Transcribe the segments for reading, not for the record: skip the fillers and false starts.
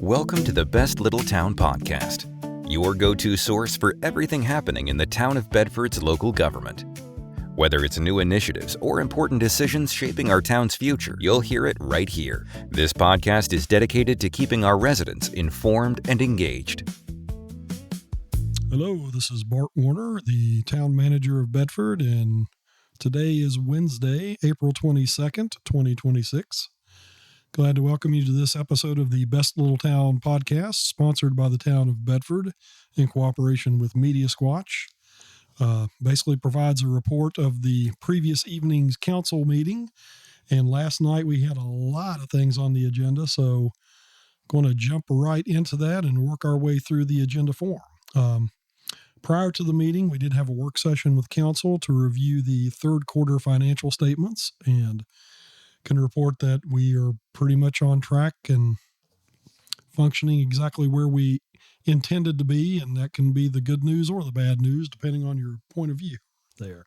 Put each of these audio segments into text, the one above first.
Welcome to the Best Little Town Podcast, your go-to source for everything happening in the town of Bedford's local government. Whether it's new initiatives or important decisions shaping our town's future, you'll hear it right here. This podcast is dedicated to keeping our residents informed and engaged. Hello, this is Bart Warner, the town manager of Bedford, and today is Wednesday, April 22nd, 2026. Glad to welcome you to this episode of the Best Little Town Podcast, sponsored by the town of Bedford in cooperation with Media Squatch. Basically provides a report of the previous evening's council meeting, and last night we had a lot of things on the agenda, so going to jump right into that and work our way through the agenda form. Prior to the meeting, we did have a work session with council to review the third quarter financial statements, and can report that we are pretty much on track and functioning exactly where we intended to be, and that can be the good news or the bad news, depending on your point of view there.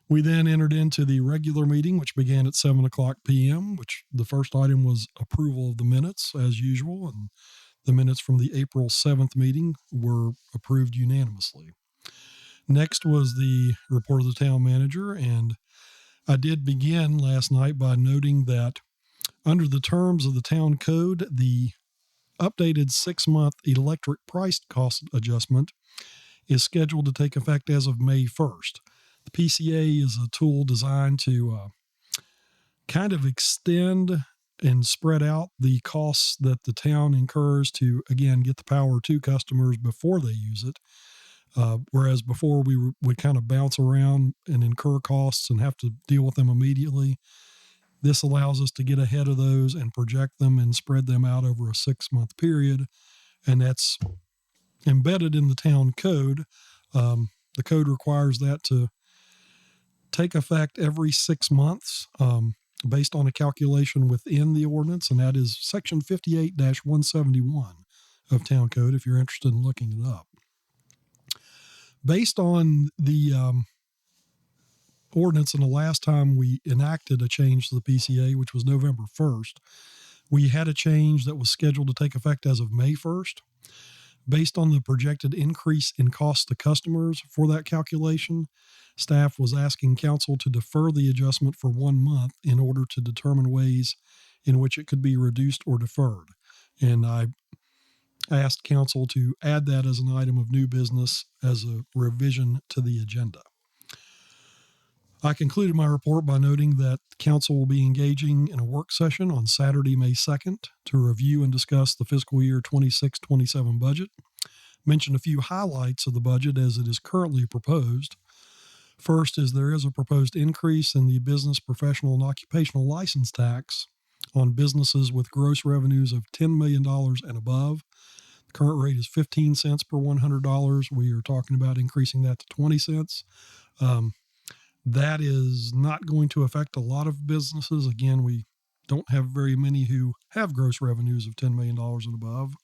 We then entered into the regular meeting, which began at 7 o'clock p.m., which the first item was approval of the minutes, as usual, and the minutes from the April 7th meeting were approved unanimously. Next was the report of the town manager, and I did begin last night by noting that under the terms of the town code, the updated 6-month electric price cost adjustment is scheduled to take effect as of May 1st. The PCA is a tool designed to kind of extend and spread out the costs that the town incurs to, again, get the power to customers before they use it. Whereas before we would kind of bounce around and incur costs and have to deal with them immediately. This allows us to get ahead of those and project them and spread them out over a 6-month period. And that's embedded in the town code. The code requires that to take effect every 6 months based on a calculation within the ordinance. And that is section 58-171 of town code, if you're interested in looking it up. Based on the ordinance and the last time we enacted a change to the PCA, which was November 1st, we had a change that was scheduled to take effect as of May 1st. Based on the projected increase in cost to customers for that calculation, staff was asking council to defer the adjustment for 1 month in order to determine ways in which it could be reduced or deferred. And I asked council to add that as an item of new business as a revision to the agenda. I concluded my report by noting that council will be engaging in a work session on Saturday, May 2nd to review and discuss the fiscal year 26-27 budget. Mention a few highlights of the budget as it is currently proposed. First is there is a proposed increase in the business, professional, and occupational license tax on businesses with gross revenues of $10 million and above. The current rate is 15 cents per $100. We are talking about increasing that to 20 cents. That is not going to affect a lot of businesses. Again, we don't have very many who have gross revenues of $10 million and above.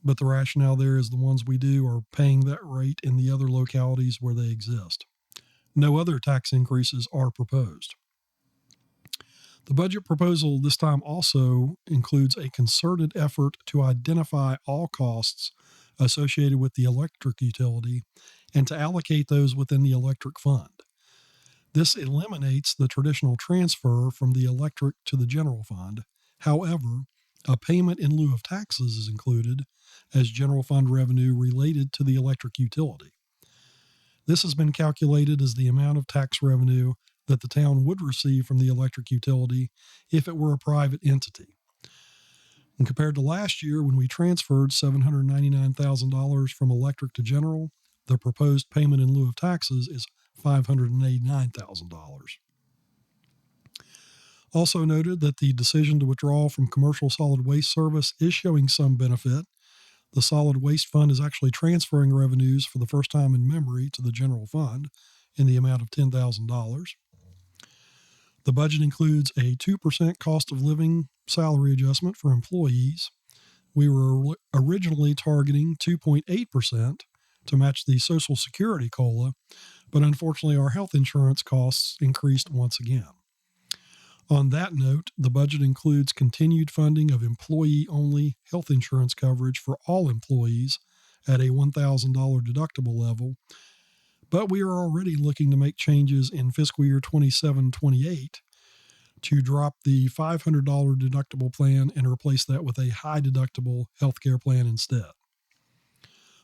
But the rationale there is the ones we do are paying that rate in the other localities where they exist. No other tax increases are proposed. The budget proposal this time also includes a concerted effort to identify all costs associated with the electric utility and to allocate those within the electric fund. This eliminates the traditional transfer from the electric to the general fund. However, a payment in lieu of taxes is included as general fund revenue related to the electric utility. This has been calculated as the amount of tax revenue that the town would receive from the electric utility if it were a private entity. And compared to last year when we transferred $799,000 from electric to general, the proposed payment in lieu of taxes is $589,000. Also noted that the decision to withdraw from commercial solid waste service is showing some benefit. The solid waste fund is actually transferring revenues for the first time in memory to the general fund in the amount of $10,000. The budget includes a 2% cost of living salary adjustment for employees. We were originally targeting 2.8% to match the Social Security COLA, but unfortunately our health insurance costs increased once again. On that note, the budget includes continued funding of employee-only health insurance coverage for all employees at a $1,000 deductible level, but we are already looking to make changes in fiscal year 27-28 to drop the $500 deductible plan and replace that with a high deductible healthcare plan instead.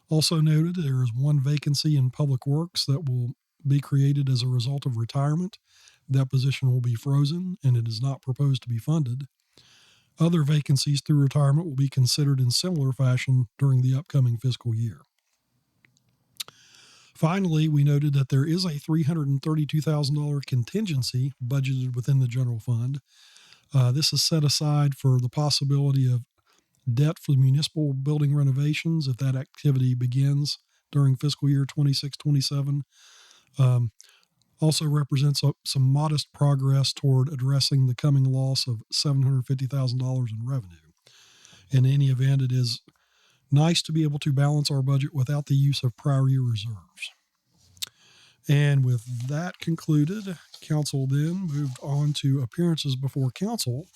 Also noted, there is one vacancy in Public Works that will be created as a result of retirement. That position will be frozen, and it is not proposed to be funded. Other vacancies through retirement will be considered in similar fashion during the upcoming fiscal year. Finally, we noted that there is a $332,000 contingency budgeted within the general fund. This is set aside for the possibility of debt for municipal building renovations if that activity begins during fiscal year 26-27. Also represents some modest progress toward addressing the coming loss of $750,000 in revenue. In any event, it is nice to be able to balance our budget without the use of prior year reserves. And with that concluded, council then moved on to appearances before council.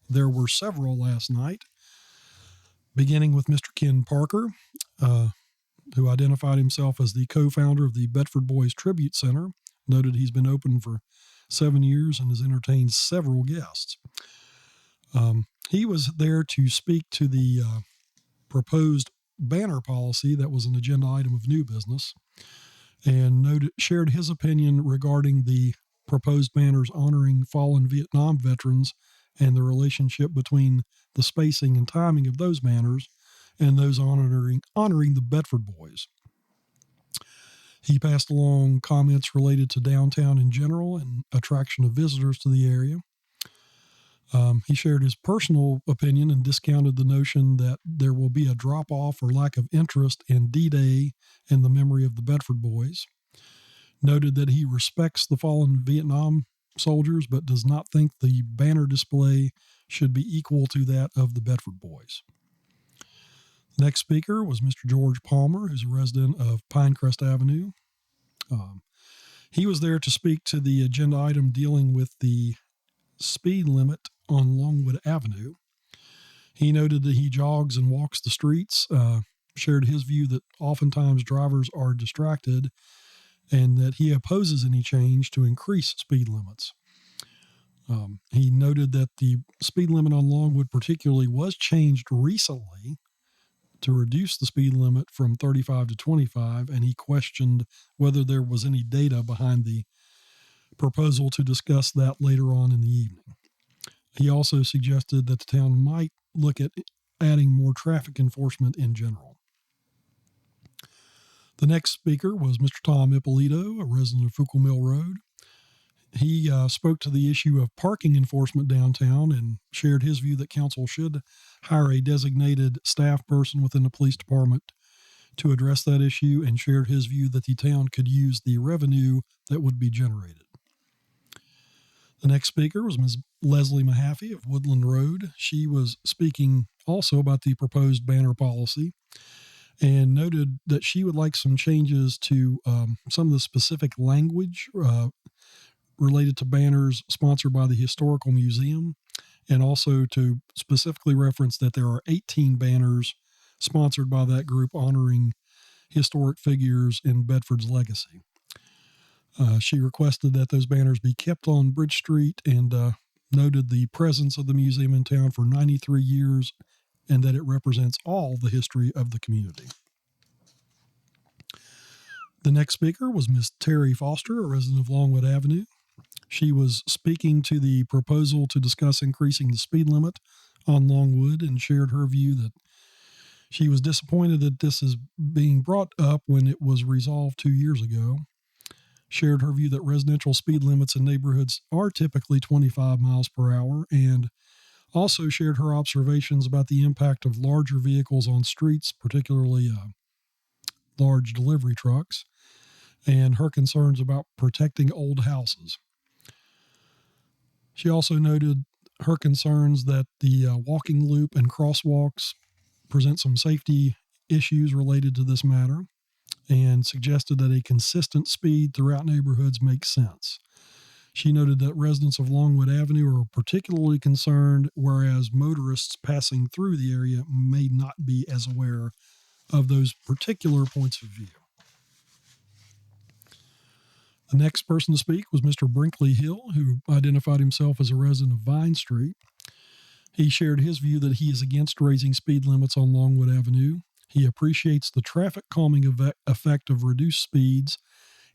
There were several last night, beginning with Mr. Ken Parker, who identified himself as the co-founder of the Bedford Boys Tribute Center. Noted he's been open for 7 years and has entertained several guests. He was there to speak to the proposed banner policy that was an agenda item of new business, and shared his opinion regarding the proposed banners honoring fallen Vietnam veterans and the relationship between the spacing and timing of those banners and those honoring the Bedford Boys. He passed along comments related to downtown in general and attraction of visitors to the area. He shared his personal opinion and discounted the notion that there will be a drop-off or lack of interest in D-Day and the memory of the Bedford Boys. Noted that he respects the fallen Vietnam soldiers, but does not think the banner display should be equal to that of the Bedford Boys. The next speaker was Mr. George Palmer, who's a resident of Pinecrest Avenue. He was there to speak to the agenda item dealing with the speed limit on Longwood Avenue. He noted that he jogs and walks the streets, shared his view that oftentimes drivers are distracted and that he opposes any change to increase speed limits. He noted that the speed limit on Longwood particularly was changed recently to reduce the speed limit from 35 to 25, and he questioned whether there was any data behind the proposal to discuss that later on in the evening. He also suggested that the town might look at adding more traffic enforcement in general. The next speaker was Mr. Tom Ippolito, a resident of Fuqua Mill Road. He spoke to the issue of parking enforcement downtown and shared his view that council should hire a designated staff person within the police department to address that issue, and shared his view that the town could use the revenue that would be generated. The next speaker was Ms. Leslie Mahaffey of Woodland Road. She was speaking also about the proposed banner policy and noted that she would like some changes to some of the specific language related to banners sponsored by the Historical Museum, and also to specifically reference that there are 18 banners sponsored by that group honoring historic figures in Bedford's legacy. She requested that those banners be kept on Bridge Street and noted the presence of the museum in town for 93 years and that it represents all the history of the community. The next speaker was Ms. Terry Foster, a resident of Longwood Avenue. She was speaking to the proposal to discuss increasing the speed limit on Longwood and shared her view that she was disappointed that this is being brought up when it was resolved 2 years ago. Shared her view that residential speed limits in neighborhoods are typically 25 miles per hour, and also shared her observations about the impact of larger vehicles on streets, particularly large delivery trucks, and her concerns about protecting old houses. She also noted her concerns that the walking loop and crosswalks present some safety issues related to this matter, and suggested that a consistent speed throughout neighborhoods makes sense. She noted that residents of Longwood Avenue are particularly concerned, whereas motorists passing through the area may not be as aware of those particular points of view. The next person to speak was Mr. Brinkley Hill, who identified himself as a resident of Vine Street. He shared his view that he is against raising speed limits on Longwood Avenue. He appreciates the traffic calming effect of reduced speeds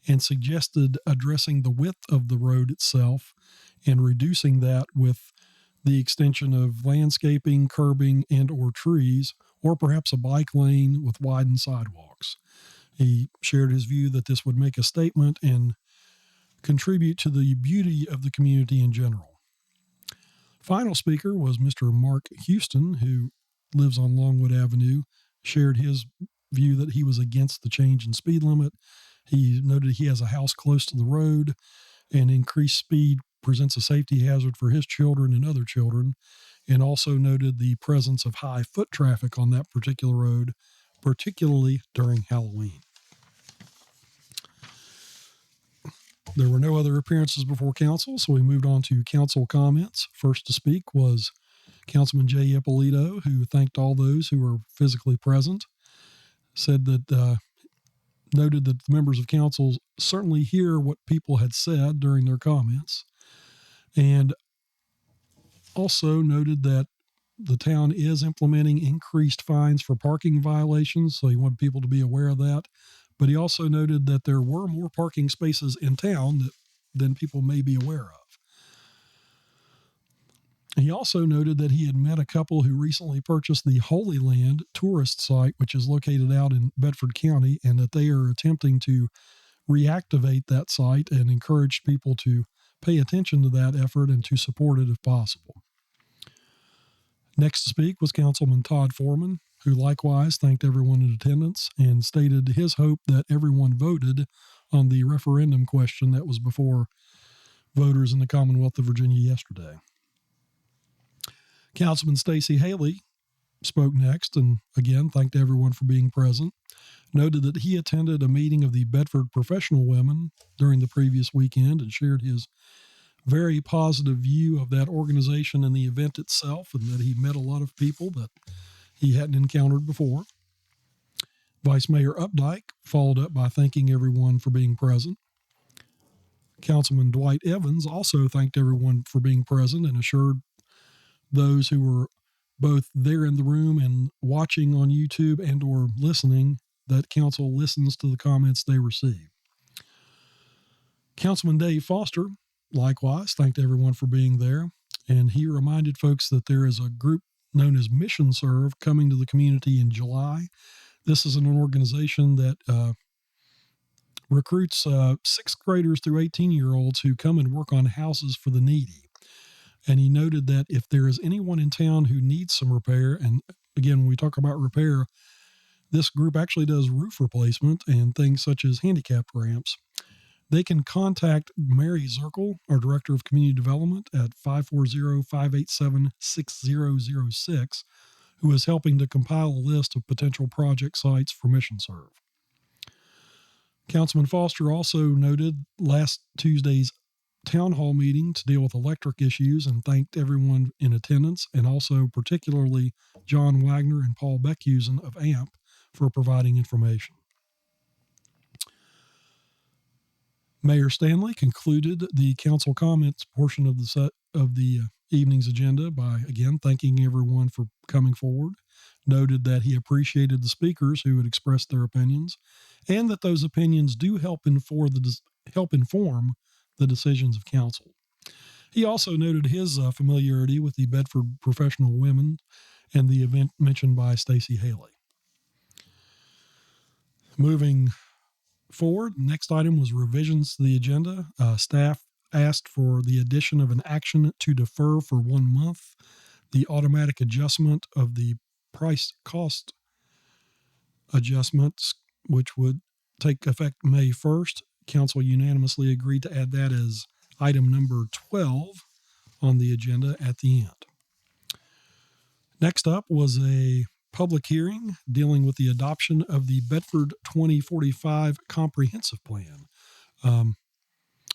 and suggested addressing the width of the road itself and reducing that with the extension of landscaping, curbing, and or trees, or perhaps a bike lane with widened sidewalks. He shared his view that this would make a statement and contribute to the beauty of the community in general. Final speaker was Mr. Mark Houston, who lives on Longwood Avenue, shared his view that he was against the change in speed limit. He noted he has a house close to the road, and increased speed presents a safety hazard for his children and other children, and also noted the presence of high foot traffic on that particular road, particularly during Halloween. There were no other appearances before council, so we moved on to council comments. First to speak was Councilman Jay Ippolito, who thanked all those who were physically present, said that noted that the members of council certainly hear what people had said during their comments, and also noted that the town is implementing increased fines for parking violations, so he wanted people to be aware of that. But he also noted that there were more parking spaces in town than people may be aware of. He also noted that he had met a couple who recently purchased the Holy Land tourist site, which is located out in Bedford County, and that they are attempting to reactivate that site and encourage people to pay attention to that effort and to support it if possible. Next to speak was Councilman Todd Foreman, who likewise thanked everyone in attendance and stated his hope that everyone voted on the referendum question that was before voters in the Commonwealth of Virginia yesterday. Councilman Stacey Haley spoke next and again thanked everyone for being present, noted that he attended a meeting of the Bedford Professional Women during the previous weekend and shared his very positive view of that organization and the event itself, and that he met a lot of people that he hadn't encountered before. Vice Mayor Updike followed up by thanking everyone for being present. Councilman Dwight Evans also thanked everyone for being present and assured those who were both there in the room and watching on YouTube and or listening that council listens to the comments they receive. Councilman Dave Foster likewise thanked everyone for being there, and he reminded folks that there is a group known as Mission Serve coming to the community in July. This is an organization that recruits 6th graders through 18-year-olds who come and work on houses for the needy. And he noted that if there is anyone in town who needs some repair, and again, when we talk about repair, this group actually does roof replacement and things such as handicapped ramps, they can contact Mary Zirkle, our Director of Community Development, at 540-587-6006, who is helping to compile a list of potential project sites for Mission Serve. Councilman Foster also noted last Tuesday's town hall meeting to deal with electric issues and thanked everyone in attendance, and also particularly John Wagner and Paul Beckhusen of AMP for providing information. Mayor Stanley concluded the council comments portion of the evening's agenda by again thanking everyone for coming forward, noted that he appreciated the speakers who had expressed their opinions, and that those opinions do help inform the decisions of council. He also noted his familiarity with the Bedford Professional Women and the event mentioned by Stacey Haley. Moving forward, next item was revisions to the agenda. Staff asked for the addition of an action to defer for 1 month the automatic adjustment of the price cost adjustments, which would take effect May 1st. Council unanimously agreed to add that as item number 12 on the agenda at the end. Next up was a public hearing dealing with the adoption of the Bedford 2045 Comprehensive Plan.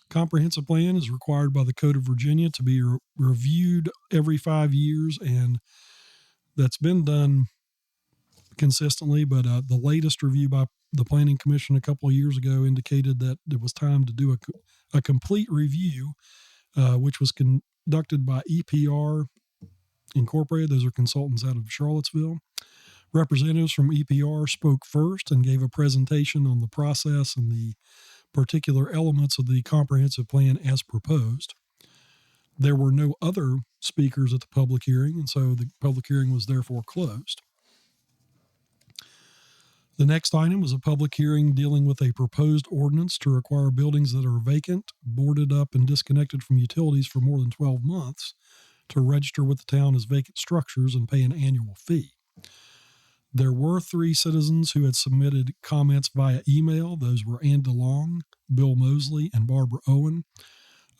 comprehensive plan is required by the Code of Virginia to be reviewed every 5 years, and that's been done consistently, but the latest review by the Planning Commission a couple of years ago indicated that it was time to do a complete review, which was conducted by EPR Incorporated. Those are consultants out of Charlottesville. Representatives from EPR spoke first and gave a presentation on the process and the particular elements of the comprehensive plan as proposed. There were no other speakers at the public hearing, and so the public hearing was therefore closed. The next item was a public hearing dealing with a proposed ordinance to require buildings that are vacant, boarded up, and disconnected from utilities for more than 12 months to register with the town as vacant structures and pay an annual fee. There were 3 citizens who had submitted comments via email. Those were Ann DeLong, Bill Mosley, and Barbara Owen.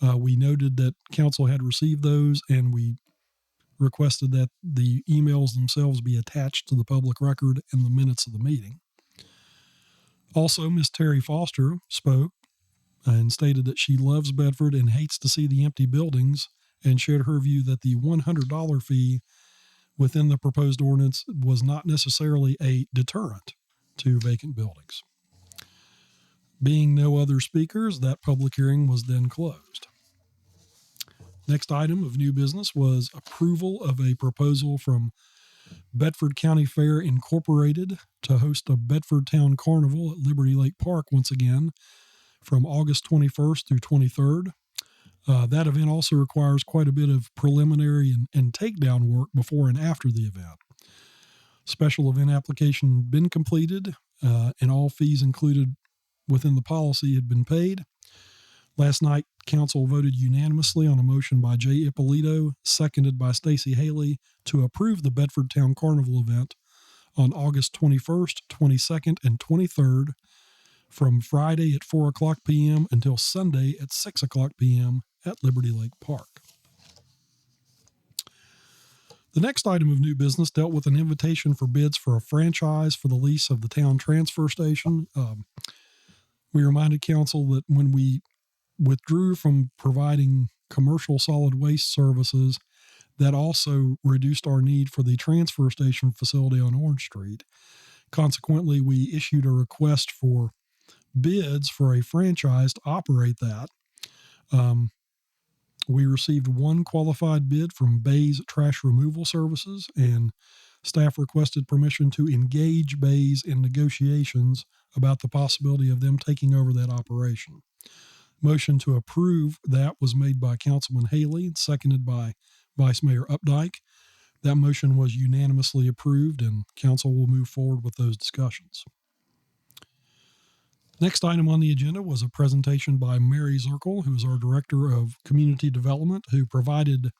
We noted that council had received those, and we requested that the emails themselves be attached to the public record in the minutes of the meeting. Also, Ms. Terry Foster spoke and stated that she loves Bedford and hates to see the empty buildings, and shared her view that the $100 fee within the proposed ordinance was not necessarily a deterrent to vacant buildings. Being no other speakers, that public hearing was then closed. Next item of new business was approval of a proposal from Bedford County Fair Incorporated to host a Bedford Town Carnival at Liberty Lake Park once again from August 21st through 23rd. That event also requires quite a bit of preliminary and takedown work before and after the event. Special event application had been completed, and all fees included within the policy had been paid. Last night, council voted unanimously on a motion by Jay Ippolito, seconded by Stacy Haley, to approve the Bedford Town Carnival event on August 21st, 22nd, and 23rd from Friday at 4 o'clock p.m. until Sunday at 6 o'clock p.m. at Liberty Lake Park. The next item of new business dealt with an invitation for bids for a franchise for the lease of the town transfer station. We reminded council that when we withdrew from providing commercial solid waste services, that also reduced our need for the transfer station facility on Orange Street. Consequently, we issued a request for bids for a franchise to operate that. We received 1 qualified bid from Bay's Trash Removal Services, and staff requested permission to engage Bay's in negotiations about the possibility of them taking over that operation. Motion to approve that was made by Councilman Haley, seconded by Vice Mayor Updike. That motion was unanimously approved, and council will move forward with those discussions. Next item on the agenda was a presentation by Mary Zirkle, who is our Director of Community Development, who provided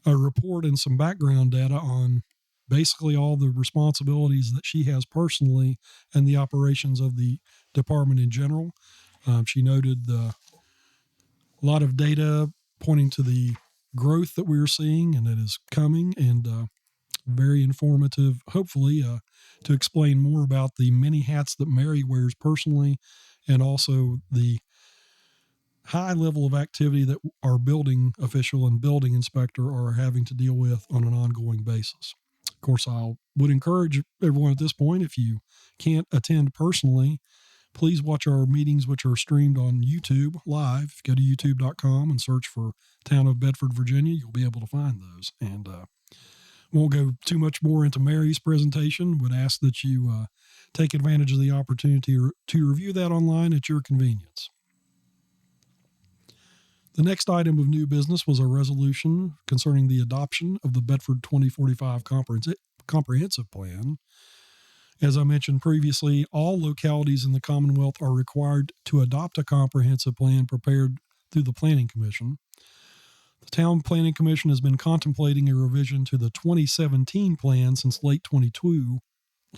a report and some background data on basically all the responsibilities that she has personally and the operations of the department in general. She noted a lot of data pointing to the growth that we are seeing and that is coming, and very informative, hopefully, to explain more about the many hats that Mary wears personally, and also the high level of activity that our building official and building inspector are having to deal with on an ongoing basis. Of course, I would encourage everyone at this point, if you can't attend personally, please watch our meetings, which are streamed on YouTube live. Go to youtube.com and search for Town of Bedford, Virginia. You'll be able to find those. And won't go too much more into Mary's presentation. Would ask that you take advantage of the opportunity to review that online at your convenience. The next item of new business was a resolution concerning the adoption of the Bedford 2045 Comprehensive Plan. As I mentioned previously, all localities in the Commonwealth are required to adopt a comprehensive plan prepared through the Planning Commission. The Town Planning Commission has been contemplating a revision to the 2017 plan since late 22,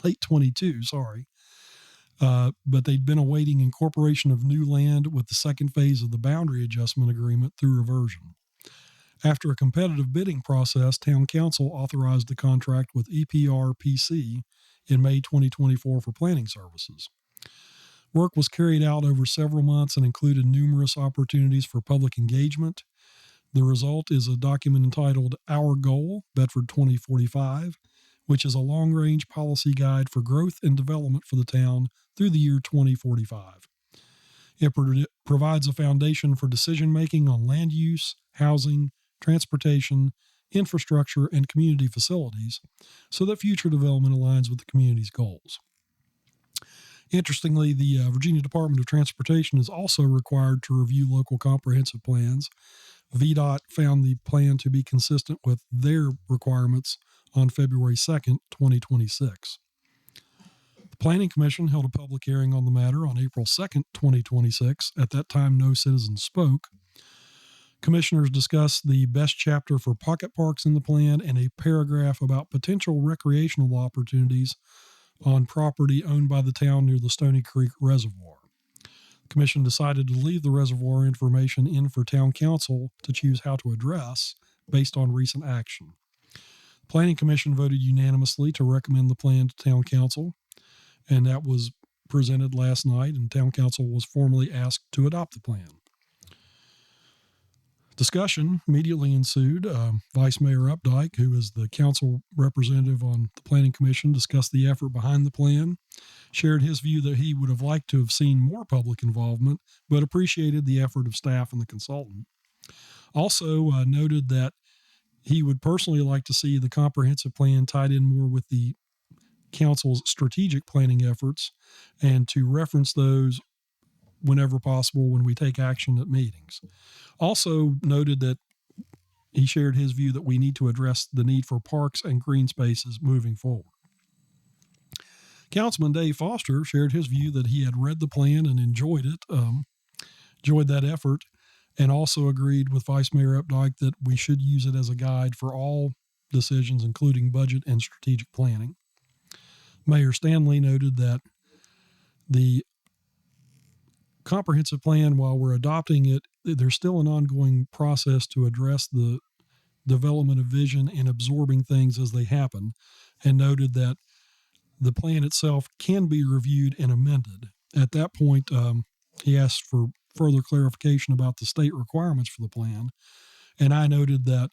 but they'd been awaiting incorporation of new land with the second phase of the boundary adjustment agreement through reversion. After a competitive bidding process, Town Council authorized the contract with EPR PC in May 2024 for planning services. Work was carried out over several months and included numerous opportunities for public engagement. The result is a document entitled Our Goal, Bedford 2045, which is a long-range policy guide for growth and development for the town through the year 2045. It provides a foundation for decision-making on land use, housing, transportation, infrastructure, and community facilities so that future development aligns with the community's goals. Interestingly, the Virginia Department of Transportation is also required to review local comprehensive plans. VDOT found the plan to be consistent with their requirements on February 2nd, 2026. The Planning Commission held a public hearing on the matter on April 2nd, 2026. At that time, no citizens spoke. Commissioners discussed the best chapter for pocket parks in the plan and a paragraph about potential recreational opportunities on property owned by the town near the Stony Creek Reservoir. The Commission decided to leave the reservoir information in for Town Council to choose how to address based on recent action. The Planning Commission voted unanimously to recommend the plan to Town Council, and that was presented last night, and Town Council was formally asked to adopt the plan. Discussion immediately ensued. Vice Mayor Updike, who is the council representative on the Planning Commission, discussed the effort behind the plan, shared his view that he would have liked to have seen more public involvement, but appreciated the effort of staff and the consultant. Also noted that he would personally like to see the comprehensive plan tied in more with the council's strategic planning efforts and to reference those whenever possible when we take action at meetings. Also noted that he shared his view that we need to address the need for parks and green spaces moving forward. Councilman Dave Foster shared his view that he had read the plan and enjoyed it, enjoyed that effort, and also agreed with Vice Mayor Updike that we should use it as a guide for all decisions, including budget and strategic planning. Mayor Stanley noted that the comprehensive plan, while we're adopting it, there's still an ongoing process to address the development of vision and absorbing things as they happen, and noted that the plan itself can be reviewed and amended. At that point, he asked for further clarification about the state requirements for the plan, and I noted that,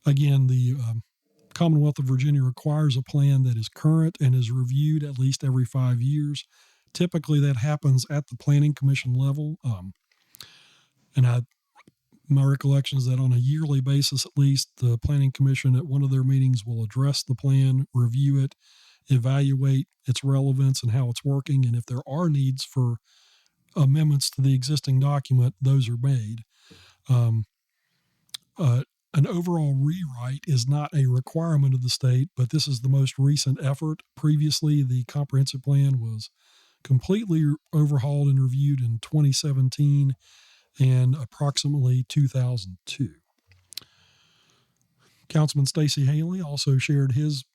again, the Commonwealth of Virginia requires a plan that is current and is reviewed at least every 5 years. Typically, that happens at the Planning Commission level. My recollection is that on a yearly basis, at least, the Planning Commission at one of their meetings will address the plan, review it, evaluate its relevance and how it's working. And if there are needs for amendments to the existing document, those are made. An overall rewrite is not a requirement of the state, but this is the most recent effort. Previously, the comprehensive plan was completely overhauled and reviewed in 2017 and approximately 2002. Councilman Stacey Haley also shared his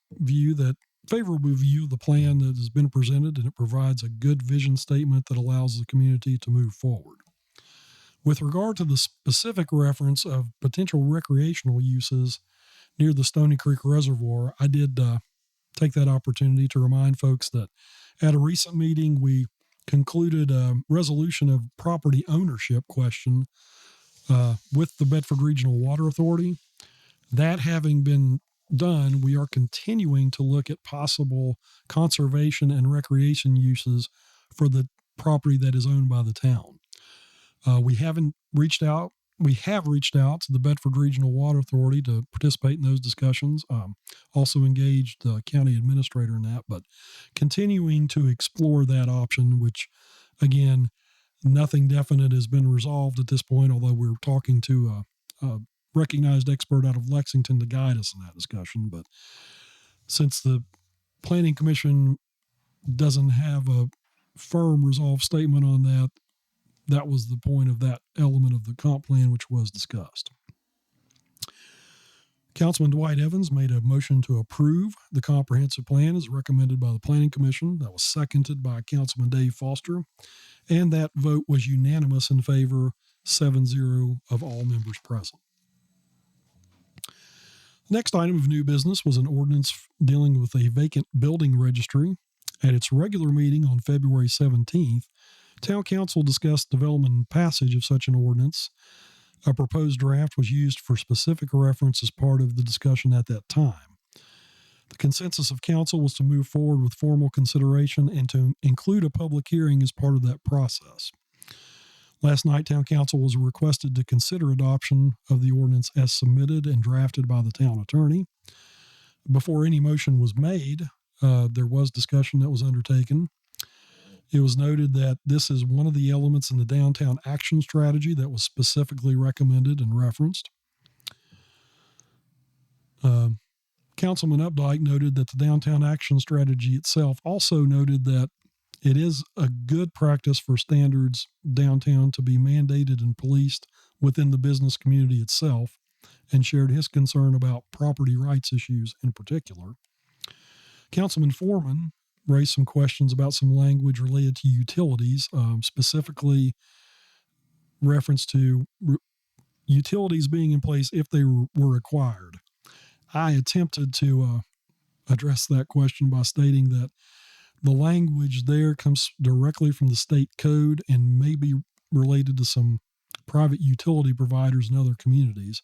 favorable view of the plan that has been presented, and it provides a good vision statement that allows the community to move forward. With regard to the specific reference of potential recreational uses near the Stony Creek Reservoir, I did take that opportunity to remind folks that at a recent meeting, we concluded a resolution of property ownership question with the Bedford Regional Water Authority. That having been done, we are continuing to look at possible conservation and recreation uses for the property that is owned by the town. We have reached out to the Bedford Regional Water Authority to participate in those discussions. Also engaged the county administrator in that, but continuing to explore that option, which, again, nothing definite has been resolved at this point, although we're talking to a recognized expert out of Lexington to guide us in that discussion. But since the Planning Commission doesn't have a firm resolved statement on that, that was the point of that element of the comp plan which was discussed. Councilman Dwight Evans made a motion to approve the comprehensive plan as recommended by the Planning Commission. That was seconded by Councilman Dave Foster, and that vote was unanimous in favor, 7-0 of all members present. The next item of new business was an ordinance dealing with a vacant building registry. At its regular meeting on February 17th, Town council discussed development and passage of such an ordinance. A proposed draft was used for specific reference as part of the discussion at that time. The consensus of council was to move forward with formal consideration and to include a public hearing as part of that process. Last night, Town Council was requested to consider adoption of the ordinance as submitted and drafted by the town attorney. Before any motion was made, there was discussion that was undertaken. It was noted that this is one of the elements in the downtown action strategy that was specifically recommended and referenced. Councilman Updike noted that the downtown action strategy itself also noted that it is a good practice for standards downtown to be mandated and policed within the business community itself, and shared his concern about property rights issues in particular. Councilman Foreman raised some questions about some language related to utilities, specifically reference to utilities being in place if they were required. I attempted to address that question by stating that the language there comes directly from the state code and may be related to some private utility providers in other communities.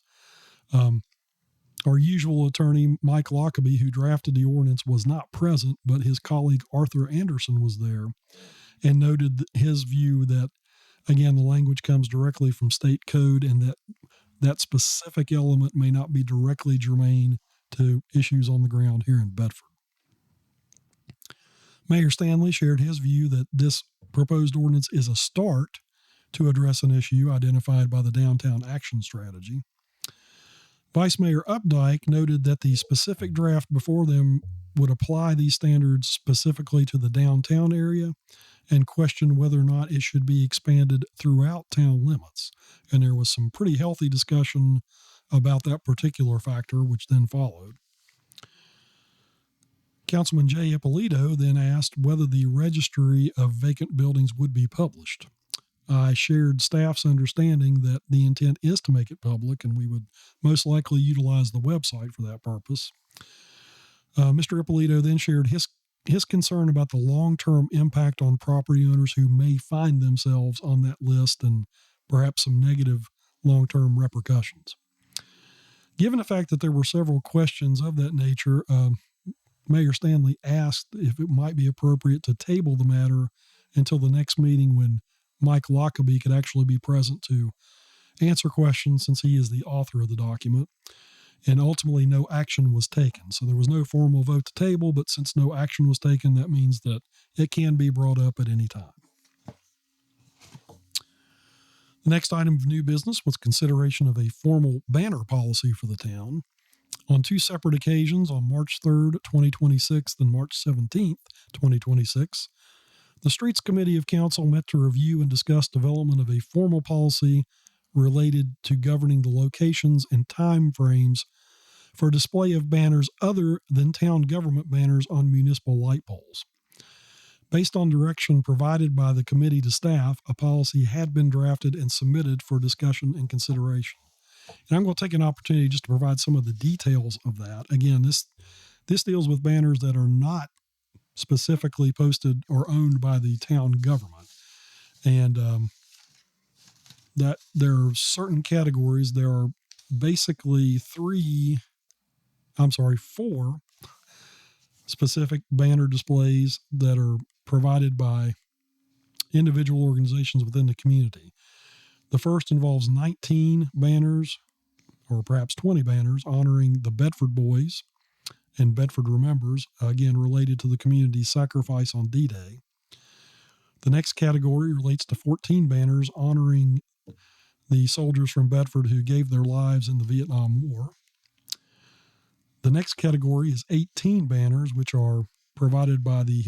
Our usual attorney, Mike Lockaby, who drafted the ordinance, was not present, but his colleague Arthur Anderson was there and noted his view that, again, the language comes directly from state code and that that specific element may not be directly germane to issues on the ground here in Bedford. Mayor Stanley shared his view that this proposed ordinance is a start to address an issue identified by the downtown action strategy. Vice Mayor Updike noted that the specific draft before them would apply these standards specifically to the downtown area and questioned whether or not it should be expanded throughout town limits. And there was some pretty healthy discussion about that particular factor, which then followed. Councilman Jay Ippolito then asked whether the registry of vacant buildings would be published. I shared staff's understanding that the intent is to make it public, and we would most likely utilize the website for that purpose. Mr. Ippolito then shared his concern about the long-term impact on property owners who may find themselves on that list and perhaps some negative long-term repercussions. Given the fact that there were several questions of that nature, Mayor Stanley asked if it might be appropriate to table the matter until the next meeting when Mike Lockaby could actually be present to answer questions, since he is the author of the document. And ultimately, no action was taken. So there was no formal vote to table, but since no action was taken, that means that it can be brought up at any time. The next item of new business was consideration of a formal banner policy for the town. On two separate occasions, on March 3rd, 2026 and March 17th, 2026, the Streets Committee of Council met to review and discuss development of a formal policy related to governing the locations and time frames for display of banners other than town government banners on municipal light poles. Based on direction provided by the committee to staff, a policy had been drafted and submitted for discussion and consideration. And I'm going to take an opportunity just to provide some of the details of that. Again, this deals with banners that are not specifically posted or owned by the town government. And that there are certain categories. There are basically four specific banner displays that are provided by individual organizations within the community. The first involves 19 banners, or perhaps 20 banners, honoring the Bedford Boys and Bedford Remembers, again related to the community's sacrifice on D-Day. The next category relates to 14 banners honoring the soldiers from Bedford who gave their lives in the Vietnam War. The next category is 18 banners, which are provided by the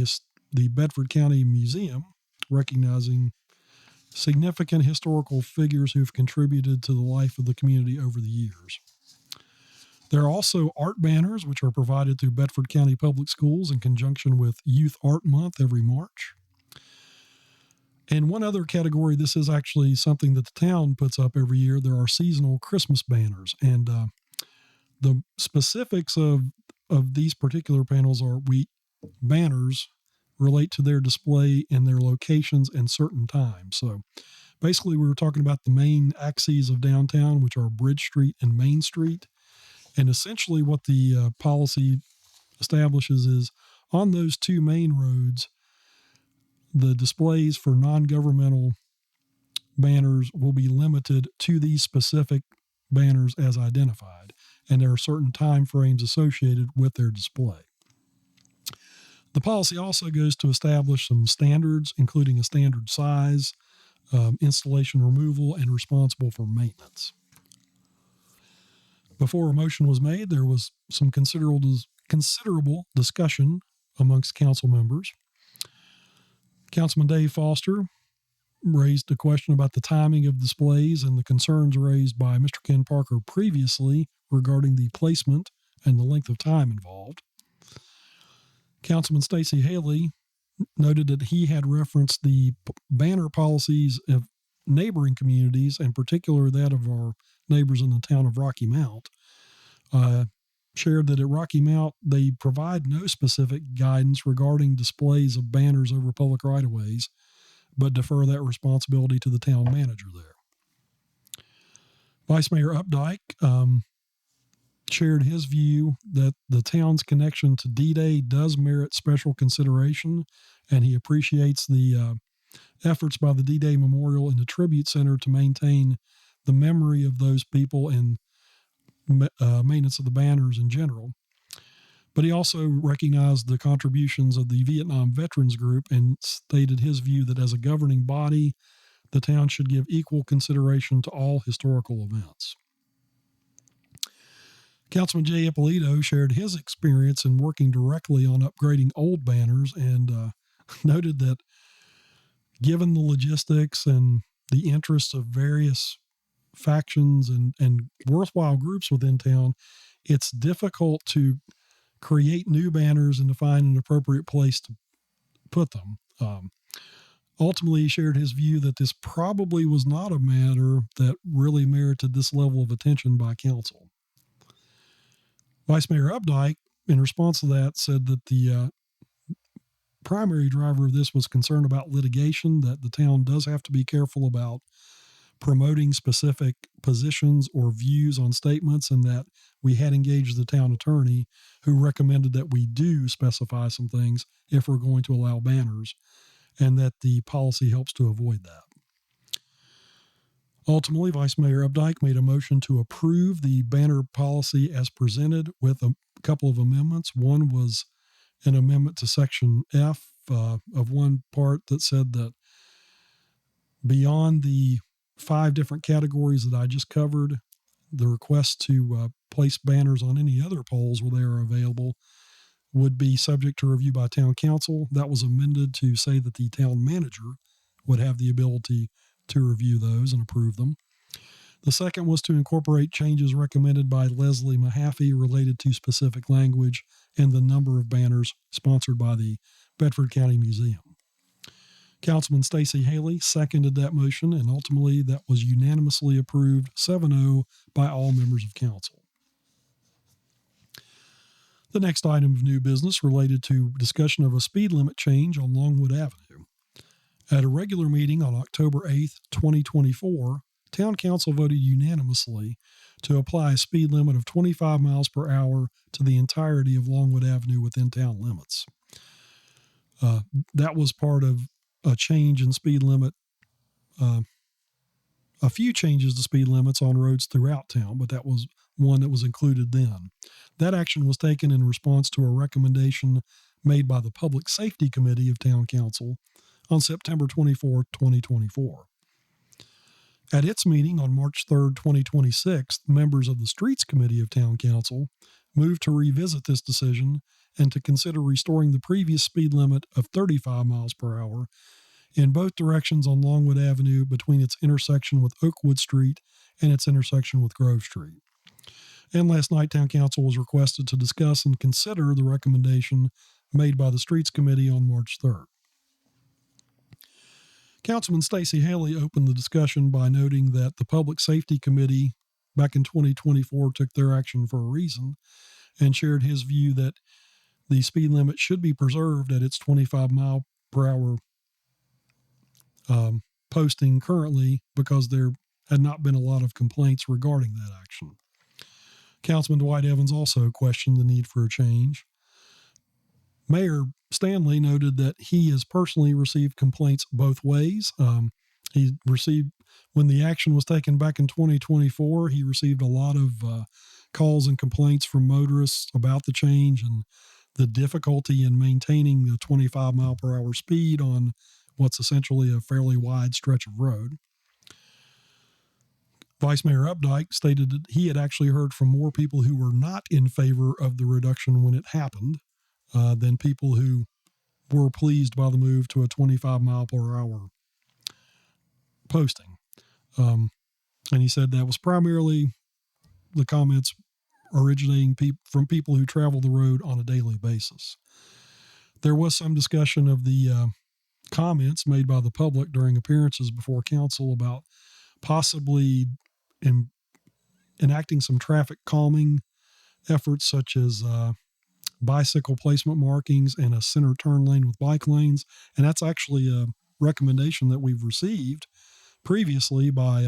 Bedford County Museum, recognizing significant historical figures who've contributed to the life of the community over the years. There are also art banners, which are provided through Bedford County Public Schools in conjunction with Youth Art Month every March. And one other category, this is actually something that the town puts up every year. There are seasonal Christmas banners. And the specifics of these particular banners relate to their display and their locations and certain times. So basically, we were talking about the main axes of downtown, which are Bridge Street and Main Street. And essentially what the policy establishes is on those two main roads, the displays for non-governmental banners will be limited to these specific banners as identified, and there are certain time frames associated with their display. The policy also goes to establish some standards, including a standard size, installation removal, and responsible for maintenance. Before a motion was made, there was some considerable discussion amongst council members. Councilman Dave Foster raised a question about the timing of displays and the concerns raised by Mr. Ken Parker previously regarding the placement and the length of time involved. Councilman Stacey Haley noted that he had referenced the banner policies of neighboring communities, in particular that of our neighbors in the town of Rocky Mount. Shared that at Rocky Mount, they provide no specific guidance regarding displays of banners over public right-of-ways, but defer that responsibility to the town manager there. Vice Mayor Updike shared his view that the town's connection to D-Day does merit special consideration, and he appreciates the efforts by the D-Day Memorial and the Tribute Center to maintain the memory of those people and maintenance of the banners in general. But he also recognized the contributions of the Vietnam Veterans Group and stated his view that as a governing body, the town should give equal consideration to all historical events. Councilman Jay Ippolito shared his experience in working directly on upgrading old banners and noted that given the logistics and the interests of various factions and worthwhile groups within town, it's difficult to create new banners and to find an appropriate place to put them. Ultimately, he shared his view that this probably was not a matter that really merited this level of attention by council. Vice Mayor Updike, in response to that, said that the primary driver of this was concern about litigation, that the town does have to be careful about promoting specific positions or views on statements, and that we had engaged the town attorney who recommended that we do specify some things if we're going to allow banners, and that the policy helps to avoid that. Ultimately, Vice Mayor Updike made a motion to approve the banner policy as presented with a couple of amendments. One was an amendment to Section F of one part that said that beyond the 5 different categories that I just covered, the request to place banners on any other poles where they are available would be subject to review by town council. That was amended to say that the town manager would have the ability to review those and approve them. The second was to incorporate changes recommended by Leslie Mahaffey related to specific language and the number of banners sponsored by the Bedford County Museum. Councilman Stacey Haley seconded that motion, and ultimately that was unanimously approved 7-0 by all members of council. The next item of new business related to discussion of a speed limit change on Longwood Avenue. At a regular meeting on October 8th, 2024, Town Council voted unanimously to apply a speed limit of 25 miles per hour to the entirety of Longwood Avenue within town limits. That was part of a change in speed limit, a few changes to speed limits on roads throughout town, but that was one that was included then. That action was taken in response to a recommendation made by the Public Safety Committee of Town Council on September 24, 2024. At its meeting on March 3, 2026, members of the Streets Committee of Town Council moved to revisit this decision and to consider restoring the previous speed limit of 35 miles per hour in both directions on Longwood Avenue between its intersection with Oakwood Street and its intersection with Grove Street. And last night, Town Council was requested to discuss and consider the recommendation made by the Streets Committee on March 3rd. Councilman Stacey Haley opened the discussion by noting that the Public Safety Committee back in 2024 took their action for a reason, and shared his view that the speed limit should be preserved at its 25 mile per hour posting currently because there had not been a lot of complaints regarding that action. Councilman Dwight Evans also questioned the need for a change. Mayor Stanley noted that he has personally received complaints both ways. He received, when the action was taken back in 2024, he received a lot of calls and complaints from motorists about the change and the difficulty in maintaining the 25 mile per hour speed on what's essentially a fairly wide stretch of road. Vice Mayor Updike stated that he had actually heard from more people who were not in favor of the reduction when it happened than people who were pleased by the move to a 25 mile per hour posting. And he said that was primarily the comments originating from people who travel the road on a daily basis. There was some discussion of the comments made by the public during appearances before council about possibly enacting some traffic calming efforts such as bicycle placement markings and a center turn lane with bike lanes. And that's actually a recommendation that we've received previously by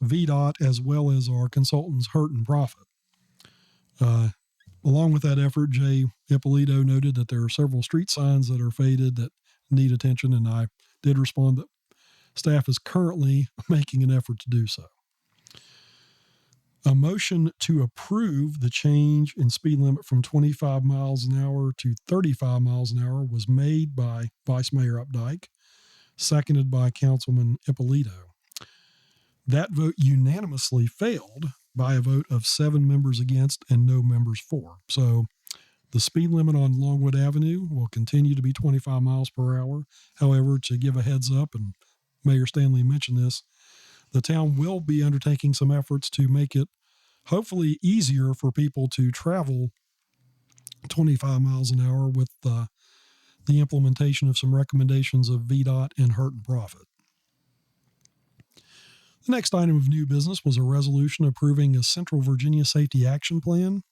VDOT as well as our consultants Hurt and Profit. Along with that effort, Jay Ippolito noted that there are several street signs that are faded that need attention, and I did respond that staff is currently making an effort to do so. A motion to approve the change in speed limit from 25 miles an hour to 35 miles an hour was made by Vice Mayor Updike, seconded by Councilman Ippolito. That vote unanimously failed by a vote of 7 members against and no members for. So the speed limit on Longwood Avenue will continue to be 25 miles per hour. However, to give a heads up, and Mayor Stanley mentioned this, the town will be undertaking some efforts to make it hopefully easier for people to travel 25 miles an hour with the implementation of some recommendations of VDOT and Hurt and Profit. The next item of new business was a resolution approving a Central Virginia Safety Action Plan.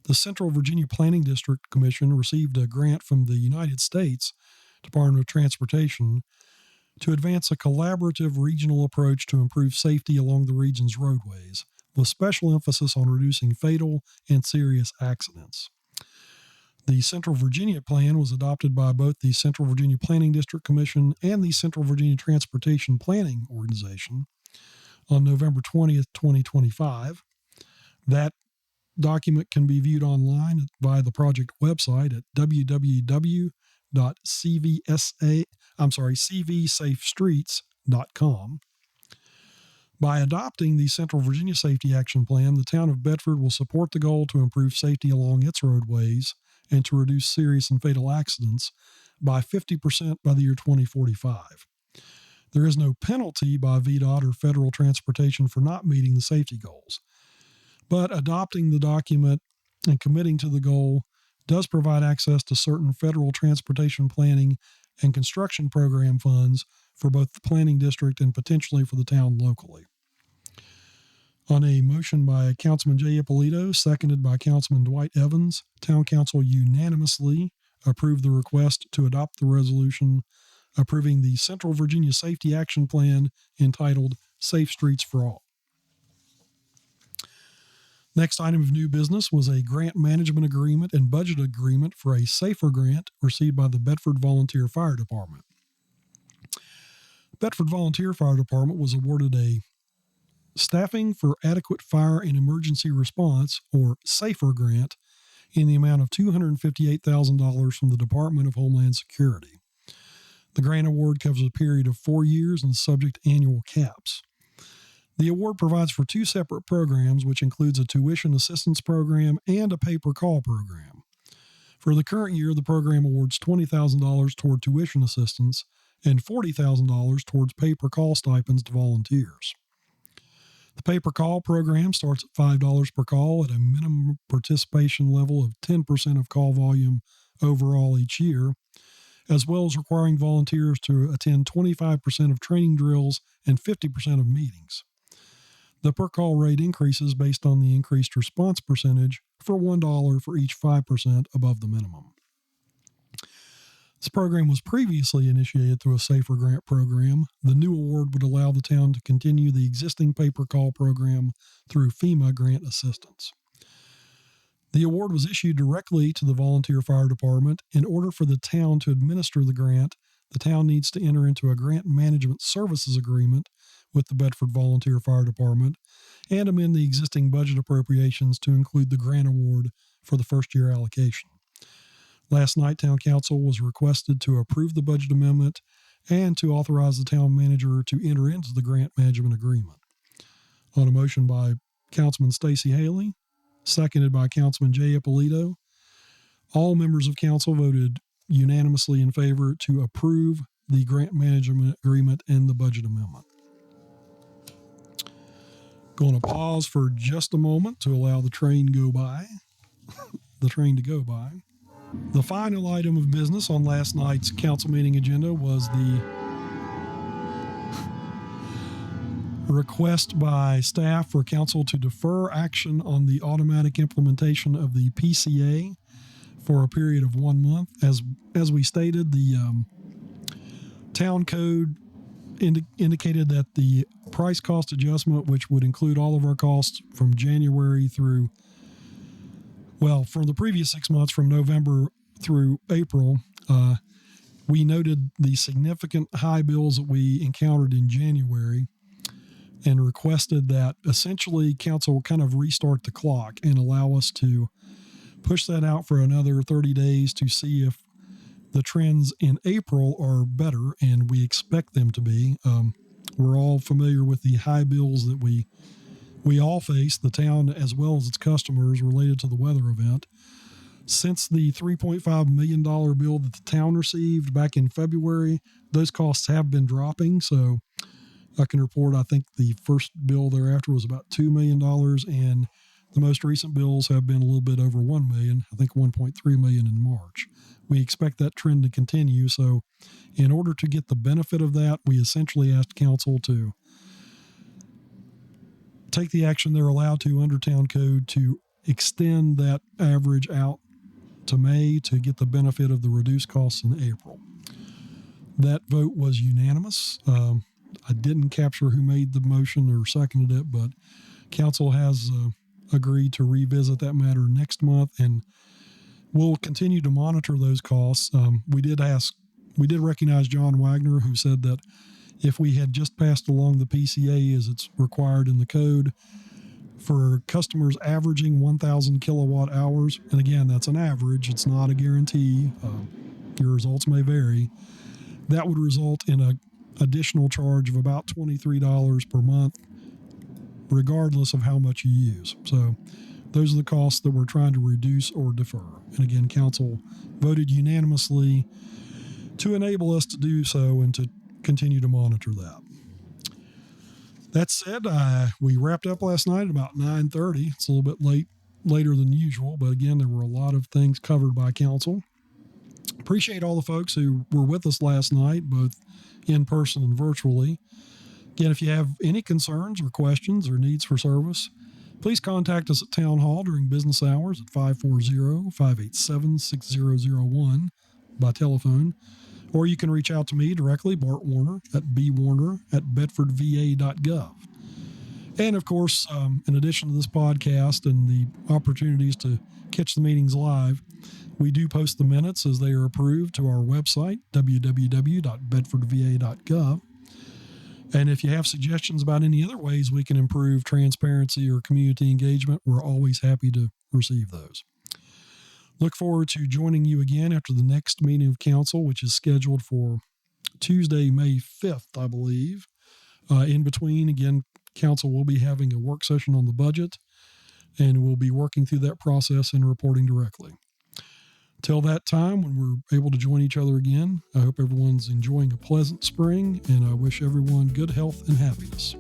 The Central Virginia Planning District Commission received a grant from the United States Department of Transportation to advance a collaborative regional approach to improve safety along the region's roadways, with special emphasis on reducing fatal and serious accidents. The Central Virginia Plan was adopted by both the Central Virginia Planning District Commission and the Central Virginia Transportation Planning Organization on November 20th, 2025. That document can be viewed online via the project website at cvsafestreets.com. By adopting the Central Virginia Safety Action Plan, the town of Bedford will support the goal to improve safety along its roadways and to reduce serious and fatal accidents by 50% by the year 2045. There is no penalty by VDOT or federal transportation for not meeting the safety goals. But adopting the document and committing to the goal does provide access to certain federal transportation planning and construction program funds for both the planning district and potentially for the town locally. On a motion by Councilman Jay Ippolito, seconded by Councilman Dwight Evans, Town Council unanimously approved the request to adopt the resolution approving the Central Virginia Safety Action Plan entitled Safe Streets for All. Next item of new business was a grant management agreement and budget agreement for a SAFER grant received by the Bedford Volunteer Fire Department. Bedford Volunteer Fire Department was awarded a Staffing for Adequate Fire and Emergency Response, or SAFER grant, in the amount of $258,000 from the Department of Homeland Security. The grant award covers a period of 4 years and is subject to annual caps. The award provides for 2 separate programs, which includes a tuition assistance program and a pay-per-call program. For the current year, the program awards $20,000 toward tuition assistance and $40,000 towards pay-per-call stipends to volunteers. The pay-per-call program starts at $5 per call at a minimum participation level of 10% of call volume overall each year, as well as requiring volunteers to attend 25% of training drills and 50% of meetings. The per call rate increases based on the increased response percentage for $1 for each 5% above the minimum. This program was previously initiated through a SAFER grant program. The new award would allow the town to continue the existing pay-per-call program through FEMA grant assistance. The award was issued directly to the volunteer fire department. In order for the town to administer the grant, the town needs to enter into a grant management services agreement with the Bedford Volunteer Fire Department and amend the existing budget appropriations to include the grant award for the first year allocation. Last night, Town Council was requested to approve the budget amendment and to authorize the town manager to enter into the grant management agreement. On a motion by Councilman Stacy Haley, seconded by Councilman Jay Ippolito, all members of council voted unanimously in favor to approve the grant management agreement and the budget amendment. Going to pause for just a moment to allow the train to go by. The final item of business on last night's council meeting agenda was the request by staff for council to defer action on the automatic implementation of the PCA for a period of 1 month. As we stated, the town code indicated that the price cost adjustment, which would include all of our costs from January through, for the previous 6 months from November through April, we noted the significant high bills that we encountered in January and requested that essentially council kind of restart the clock and allow us to push that out for another 30 days to see if the trends in April are better, and we expect them to be. We're all familiar with the high bills that we all face, the town as well as its customers, related to the weather event. Since the $3.5 million bill that the town received back in February, those costs have been dropping. So I can report, I think the first bill thereafter was about $2 million, and the most recent bills have been a little bit over $1 million, I think $1.3 million in March. We expect that trend to continue. So in order to get the benefit of that, we essentially asked council to take the action they're allowed to under town code to extend that average out to May to get the benefit of the reduced costs in April. That vote was unanimous. I didn't capture who made the motion or seconded it, but council has agreed to revisit that matter next month, and we'll continue to monitor those costs. We did recognize John Wagner, who said that if we had just passed along the PCA as it's required in the code for customers averaging 1,000 kilowatt hours, and again, that's an average, it's not a guarantee, your results may vary, that would result in an additional charge of about $23 per month, regardless of how much you use. So those are the costs that we're trying to reduce or defer. And again, council voted unanimously to enable us to do so and to continue to monitor that. That said, we wrapped up last night at about 9:30. It's a little bit later than usual, but again, there were a lot of things covered by council. Appreciate all the folks who were with us last night, both in person and virtually. Again, if you have any concerns or questions or needs for service, please contact us at Town Hall during business hours at 540-587-6001 by telephone, or you can reach out to me directly, Bart Warner, at bwarner@bedfordva.gov. And of course, in addition to this podcast and the opportunities to catch the meetings live, we do post the minutes as they are approved to our website, www.bedfordva.gov. And if you have suggestions about any other ways we can improve transparency or community engagement, we're always happy to receive those. Look forward to joining you again after the next meeting of council, which is scheduled for Tuesday, May 5th, I believe. In between, again, council will be having a work session on the budget, and we'll be working through that process and reporting directly. Till that time, when we're able to join each other again, I hope everyone's enjoying a pleasant spring, and I wish everyone good health and happiness.